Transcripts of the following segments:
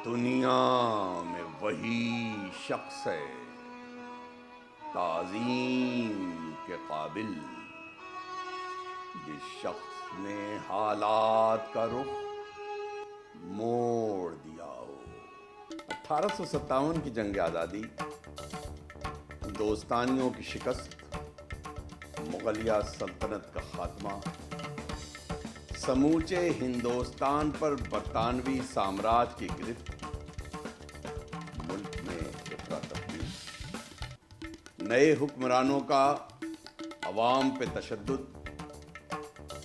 دنیا میں وہی شخص ہے تعظیم کے قابل جس شخص نے حالات کا رخ موڑ دیا ہو۔ 1857 کی جنگ آزادی، ہندوستانیوں کی شکست، مغلیہ سلطنت کا خاتمہ، سموچے ہندوستان پر برطانوی سامراج کی گرفت، ملک میں افراتفری، نئے حکمرانوں کا عوام پہ تشدد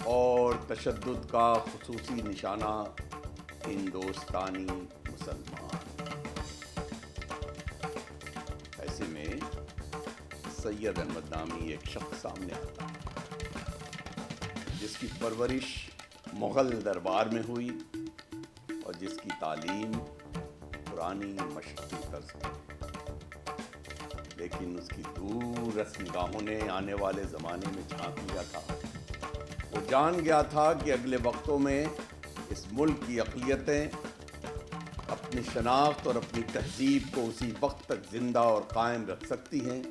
اور تشدد کا خصوصی نشانہ ہندوستانی مسلمان۔ ایسے میں سید احمد نامی ایک شخص سامنے آتا جس کی پرورش مغل دربار میں ہوئی اور جس کی تعلیم پرانی مشرقی طرز پر، لیکن اس کی دور رس نگاہوں نے آنے والے زمانے میں جھانک لیا تھا۔ وہ جان گیا تھا کہ اگلے وقتوں میں اس ملک کی اقلیتیں اپنی شناخت اور اپنی تہذیب کو اسی وقت تک زندہ اور قائم رکھ سکتی ہیں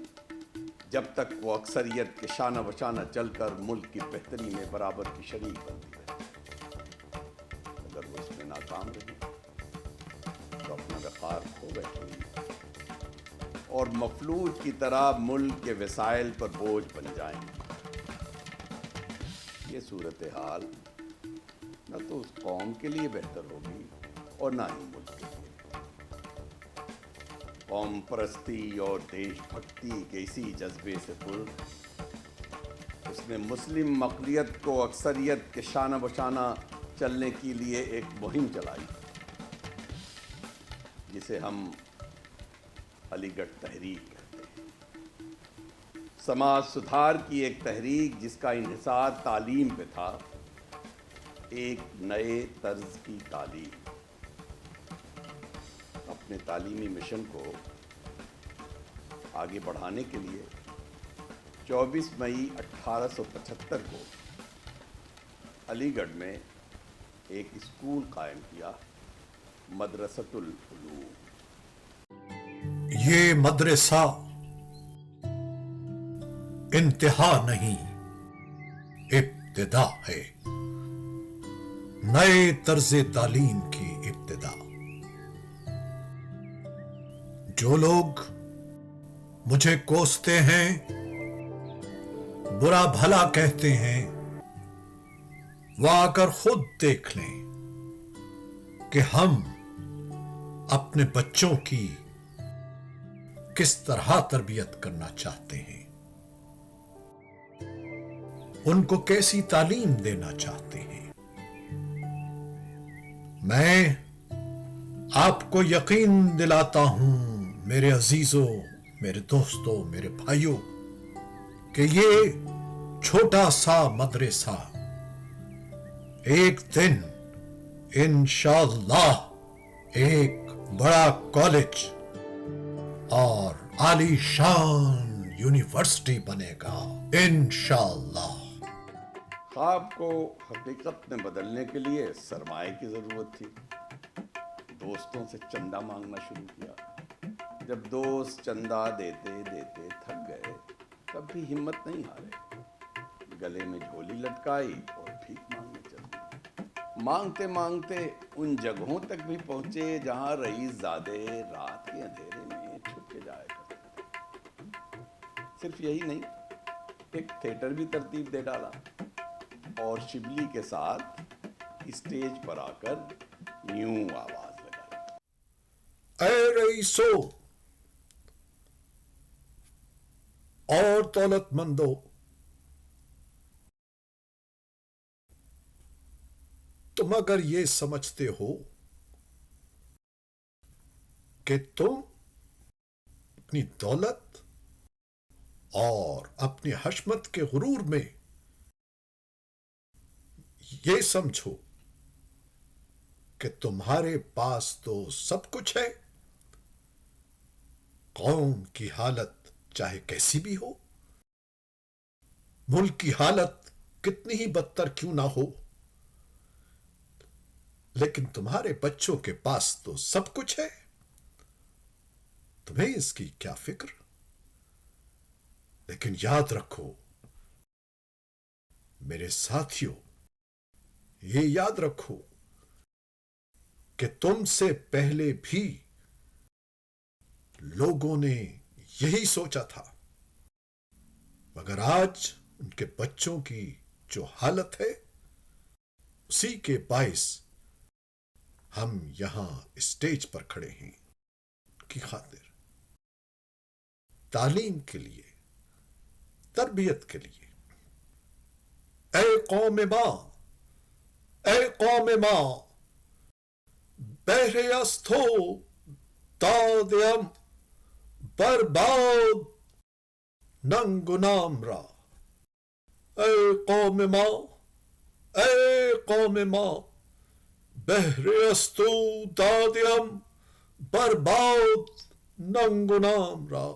جب تک وہ اکثریت کے شانہ بشانہ چل کر ملک کی بہتری میں برابر کی شریک بنتی رہے۔ اگر وہ اس میں ناکام رہی تو اپنا وقار کھو بیٹھیں اور مفلوج کی طرح ملک کے وسائل پر بوجھ بن جائیں گے۔ یہ صورتحال نہ تو اس قوم کے لیے بہتر ہوگی اور نہ ہی ملک کے لیے۔ قوم پرستی اور دیش بھکتی کے اسی جذبے سے پر اس نے مسلم اقلیت کو اکثریت کے شانہ بشانہ چلنے کے لیے ایک مہم چلائی جسے ہم علی گڑھ تحریک کہتے ہیں۔ سماج سدھار کی ایک تحریک جس کا انحصار تعلیم پہ تھا، ایک نئے طرز کی تعلیم۔ اپنے تعلیمی مشن کو آگے بڑھانے کے لیے 24 مئی 1875 کو علی گڑھ میں ایک اسکول قائم کیا، مدرسۃ العلوم۔ یہ مدرسہ انتہا نہیں، ابتدا ہے، نئے طرز تعلیم کی ابتدا۔ جو لوگ مجھے کوستے ہیں، برا بھلا کہتے ہیں، وہ آ کر خود دیکھ لیں کہ ہم اپنے بچوں کی کس طرح تربیت کرنا چاہتے ہیں، ان کو کیسی تعلیم دینا چاہتے ہیں۔ میں آپ کو یقین دلاتا ہوں میرے عزیزوں، میرے دوستوں، میرے بھائیوں، کہ یہ چھوٹا سا مدرسہ ایک دن انشاءاللہ ایک بڑا کالج اور عالی شان یونیورسٹی بنے گا انشاءاللہ۔ خواب کو حقیقت میں بدلنے کے لیے سرمایہ کی ضرورت تھی۔ دوستوں سے چندہ مانگنا شروع کیا۔ جب دوست چندہ دیتے دیتے تھک گئے تب بھی ہمت نہیں ہارے، گلے میں جھولی لٹکائی اور بھیک مانگنے چل دیے۔ مانگتے مانگتے ان جگہوں تک بھی پہنچے جہاں رئیس زادے رات کے اندھیرے میں چھپ کے جایا کرتے تھے۔ صرف یہی نہیں، ایک تھیٹر بھی ترتیب دے ڈالا اور شبلی کے ساتھ اسٹیج پر آ کر یوں آواز لگائی: اے رئیسو اور دولت مندو، تم اگر یہ سمجھتے ہو کہ تم اپنی دولت اور اپنی حشمت کے غرور میں یہ سمجھو کہ تمہارے پاس تو سب کچھ ہے، قوم کی حالت چاہے کیسی بھی ہو، ملک کی حالت کتنی ہی بدتر کیوں نہ ہو، लेकिन तुम्हारे बच्चों के पास तो सब कुछ है, तुम्हें इसकी क्या फिक्र। लेकिन याद रखो मेरे साथियों, ये याद रखो कि तुमसे पहले भी लोगों ने यही सोचा था, मगर आज उनके बच्चों की जो हालत है उसी के बायस हम यहां स्टेज पर खड़े हैं की खातिर, तालीम के लिए, तरबियत के लिए। ए कौम मां, ए कौम मां, बहरे अस्थो दादयम बर्बाद नंगुनाम रा। ए कौम मां, ए कौम मां, बहरे अस्थो दादयम बर्बाद नंगुनाम रा,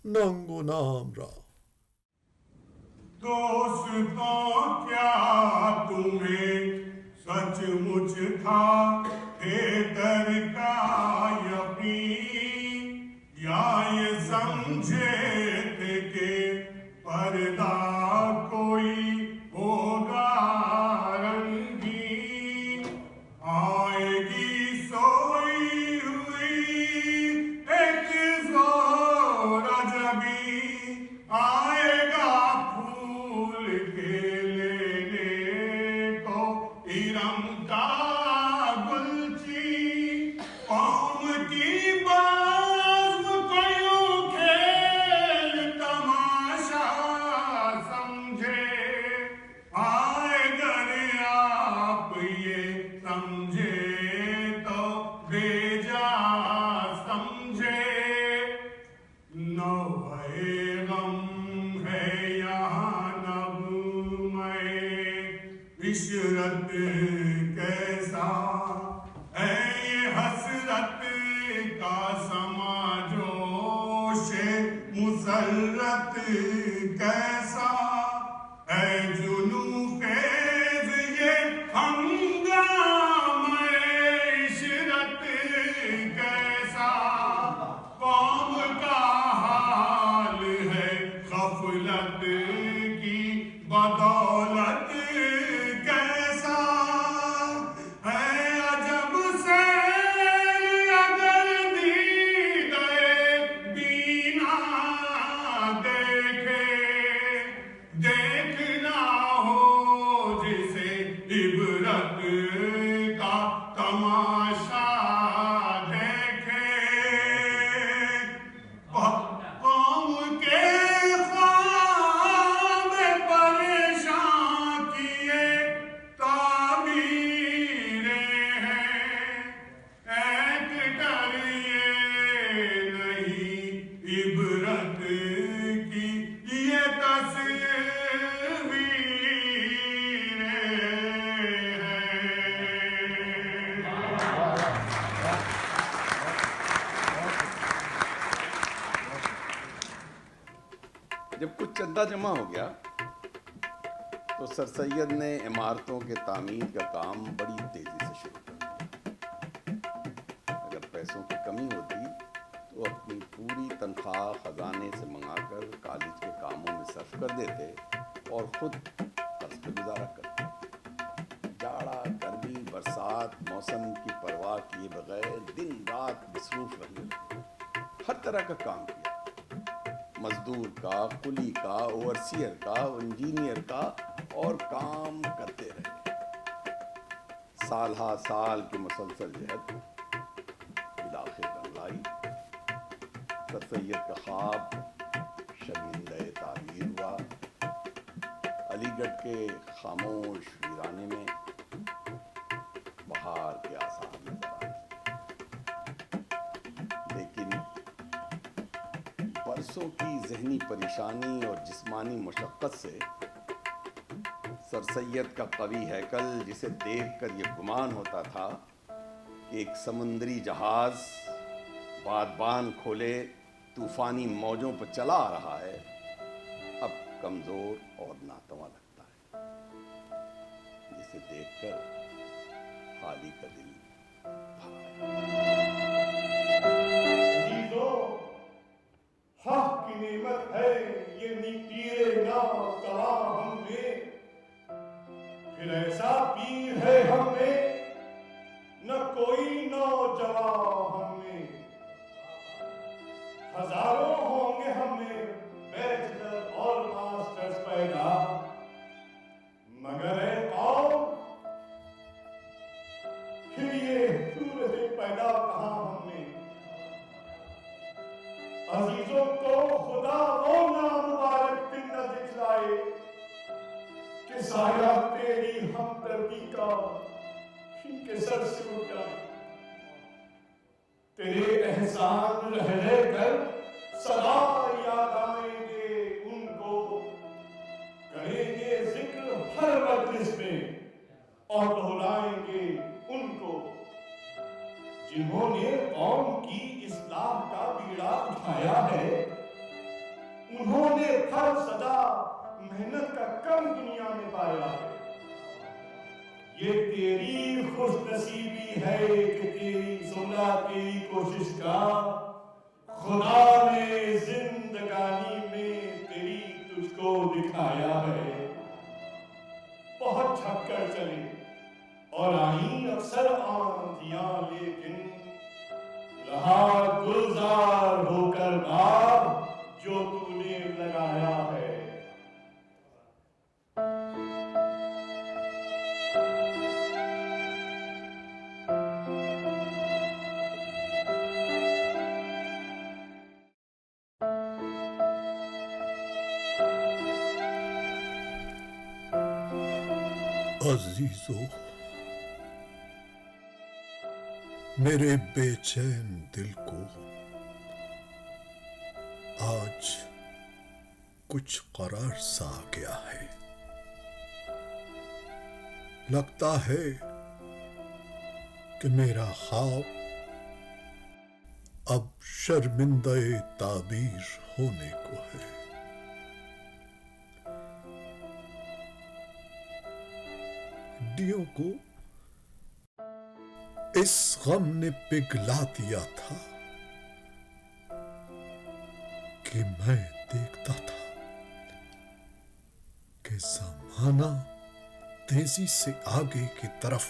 नंगुनाम रा। दोस्तों क्या तुम्हें सचमुच था हैदर का यकीन, या ये समझे थे कि पर्दा कोई होगा रंगीन। आएगी सोई हुई एक जोर अजबी, आएगा फूल के लेने को इरम का गुलची। कौम की बाज़ को यूं खेल तमाशा समझे, अगर आप ये समझे तो बेजा समझे। नौए गम है यहाँ नगमे इशरत कैसा है ये हसरत का समा जोश मुसर्रत कैसा है जुनू खेज ये हंगामा इशरत कैसा। कौम का हाल है गफलत की बदौलत कैसा है। अजब से अगर दीदाए बीना देखे, देखना हो जिसे इबरत का तमाशा देखे। कौम के ख्वाब परेशान किए ताबीरें हैं, एक्टर ये नहीं इबरत की ये तस्वीरें हैं। जब कुछ चंदा जमा हो गया तो सर सैयद ने इमारतों के तामीर का काम बड़ी तेजी से शुरू कर दिया। अगर पैसों की कमी होती तो अपनी पूरी तनख्वाह खजाने से मंगाकर कॉलेज के कामों में सर्फ कर देते और खुद कर्ज पे गुजारा करते। जाड़ा, गर्मी, बरसात, मौसम की परवाह किए बगैर दिन रात मसरूफ रहने लगे। हर तरह का काम किया, मजदूर का, कुली का, ओवरसियर का, इंजीनियर का, और काम करते रहे। साल हा साल की मुसलसल जहद बिलाखिर रंग लाई। सर सैयद का ख्वाब शर्मिंदा ताबीर हुआ। अलीगढ़ के खामोश वीराने में बहार के आसार नजर आए, लेकिन बरसों की जहनी परेशानी और जिस्मानी मुशक्क़त से सर सैयद का कवी हैकल, जिसे देखकर ये गुमान होता था कि एक समुद्री जहाज बादबान खोले तूफानी मौजों पर चला आ रहा है, अब कमजोर और नातवा लगता है, जिसे देखकर खाली का दिल अजीजों, हक की नेमत है ये पीरे नाज तमाम हम में, फिर ऐसा पीर है हम में न कोई नौजवान हम में। हजारों होंगे हम में बैचलर और मास्टर्स पैदा, मगर है कौम फिर ये सूरतें पैदा कहाँ हम में। अजीजों को खुदा वो नामुबारक दिन न दिखलाए कि साया तेरी हमदर्दी का इनके सर से उठ जाए। तेरे एहसान रह रह कर सदा याद आएंगे उनको, करेंगे जिक्र हर मजलिस में और दोहराएंगे उनको, जिन्होंने कौम की इस्लाह का बीड़ा उठाया है। उन्होंने हर सदा मेहनत का कम दुनिया में पाया है। ये तेरी खुशनसीबी है कि तेरी सुना तेरी कोशिश का खुदा ने जिंदगानी में तेरी तुझको दिखाया है। बहुत छक्कर चले और आई अक्सर आंधियां, लेकिन रहा गुलजार होकर बाग जो तूने लगाया है। अजीजों, मेरे बेचैन दिल को आज कुछ करार सा आ गया है। लगता है कि मेरा ख्वाब अब शर्मिंदा-ए ताबीर होने को है। हड्डियों को इस गम ने पिघला दिया था कि मैं देखता था कि जमाना तेजी से आगे की तरफ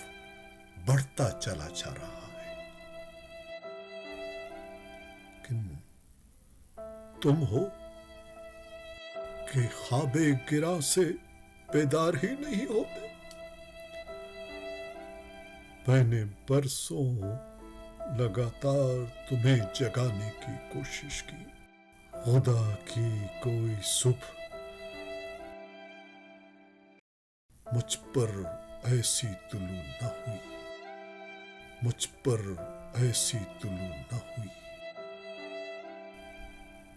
बढ़ता चला जा रहा है, लेकिन तुम हो कि ख्वाबे गिरा से बेदार ही नहीं होते। मैंने बरसों लगातार तुम्हें जगाने की कोशिश की। खुदा की कोई सुबह मुझ पर ऐसी तुलू न हुई, मुझ पर ऐसी तुलू न हुई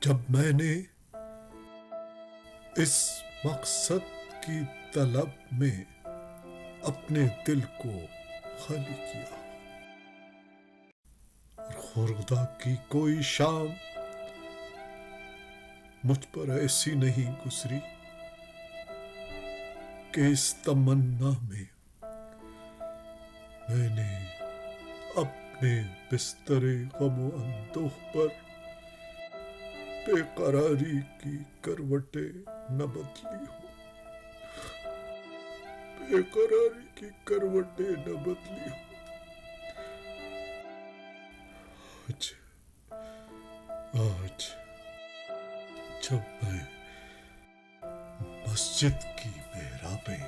जब मैंने इस मकसद की तलब में अपने दिल को खाली किया। और खुदा की कोई शाम मुझ पर ऐसी नहीं गुजरी कि इस तमन्ना में मैंने अपने बिस्तरे गमो अंदोह पर बेकरारी की करवटें न बदली हो, बेकरारी की करवटें न बदली हो। आज जब मैं मस्जिद की मेहराबें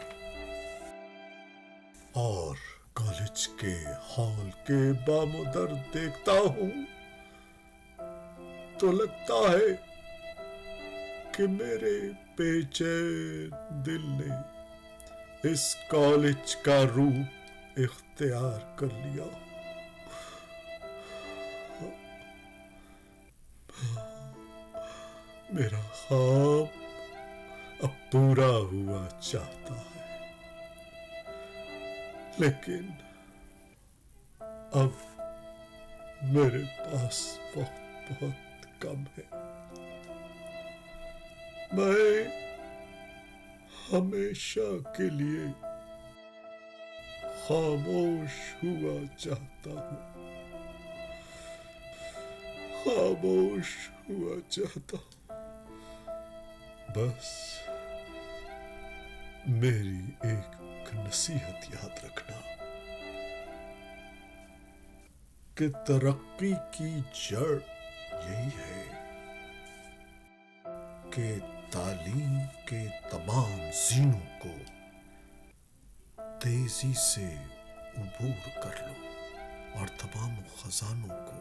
और कॉलेज के हॉल के बामुदर देखता हूं तो लगता है कि मेरे बेचैन दिल ने इस कॉलेज का रूप इख्तियार कर लिया। मेरा ख्वाब अब पूरा हुआ चाहता है, लेकिन अब मेरे पास वक्त बहुत कम है। मैं हमेशा के लिए खामोश हुआ चाहता हूं, खामोश हुआ चाहता हूं। बस मेरी एक नसीहत याद रखना कि तरक्की की जड़ यही है कि तालीम के तमाम जीनों को तेजी से उबूर कर लो और तमाम खजानों को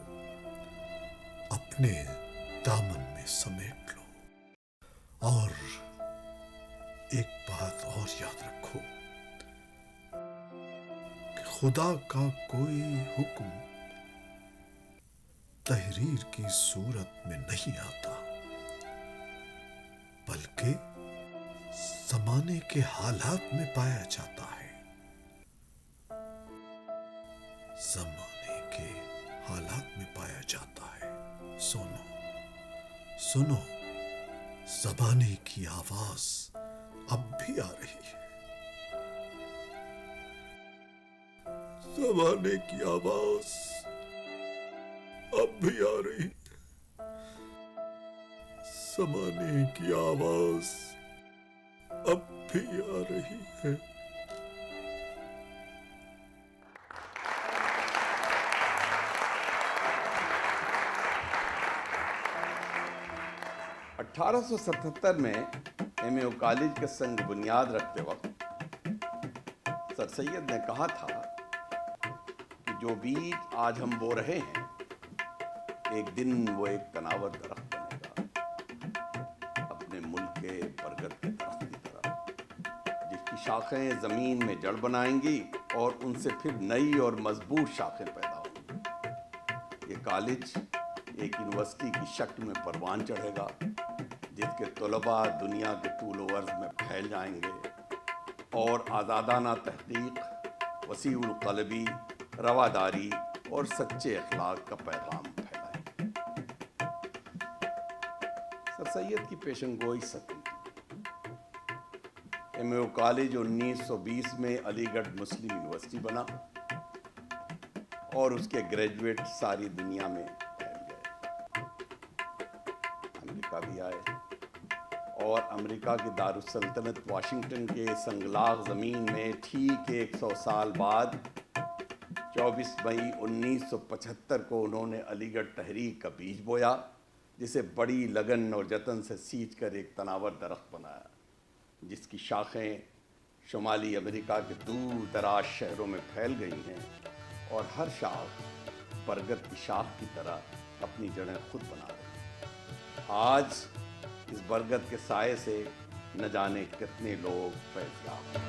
अपने दामन में समेट लो। और एक बात और याद रखो कि खुदा का कोई हुक्म तहरीर की सूरत में नहीं आता, बल्कि जमाने के हालात में पाया जाता है। जमाने के हालात में पाया जाता है। सुनो सुनो, ज़बाने की आवाज अब भी आ रही है। ज़बाने की आवाज अब भी आ रही है। ज़माने की आवाज अब भी आ रही है। 1877 में एमए कॉलेज के संग बुनियाद रखते वक्त सर सैयद ने कहा था कि जो बीज आज हम बो रहे हैं, एक दिन वो एक तनावर दरख्त बनेगा, अपने मुल्क के बरगद के दरख्त की तरह, जिसकी शाखें जमीन में जड़ बनाएंगी और उनसे फिर नई और मजबूत शाखें पैदा होंगी। ये कॉलेज एक यूनिवर्सिटी की शक्ल में परवान चढ़ेगा, जिसके तलबा दुनिया के तूल व अर्ज़ में फैल जाएंगे और आज़ादाना तहकीक, वसीउल क़ल्बी, रवादारी और सच्चे अखलाक का पैगाम फैलाएंगे। सर सैयद की पेशनगोई सच थी। एमए कॉलेज 1920 में अलीगढ़ मुस्लिम यूनिवर्सिटी बना और उसके ग्रेजुएट सारी दुनिया में फैल गए। अमेरिका भी आए और अमेरिका की दारुस्सल्तनत वाशिंगटन के संगलाग ज़मीन में ठीक 100 साल बाद 24 मई 1975 को उन्होंने अलीगढ़ तहरीक का बीज बोया, जिसे बड़ी लगन और जतन से सींच कर एक तनावर दरख्त बनाया, जिसकी शाखें शुमाली अमेरिका के दूर दराज शहरों में फैल गई हैं और हर शाख बरगद की शाख की तरह अपनी जड़ें खुद बना रही है। आज इस बरगद के साए से न जाने कितने लोग फैज़याब हैं।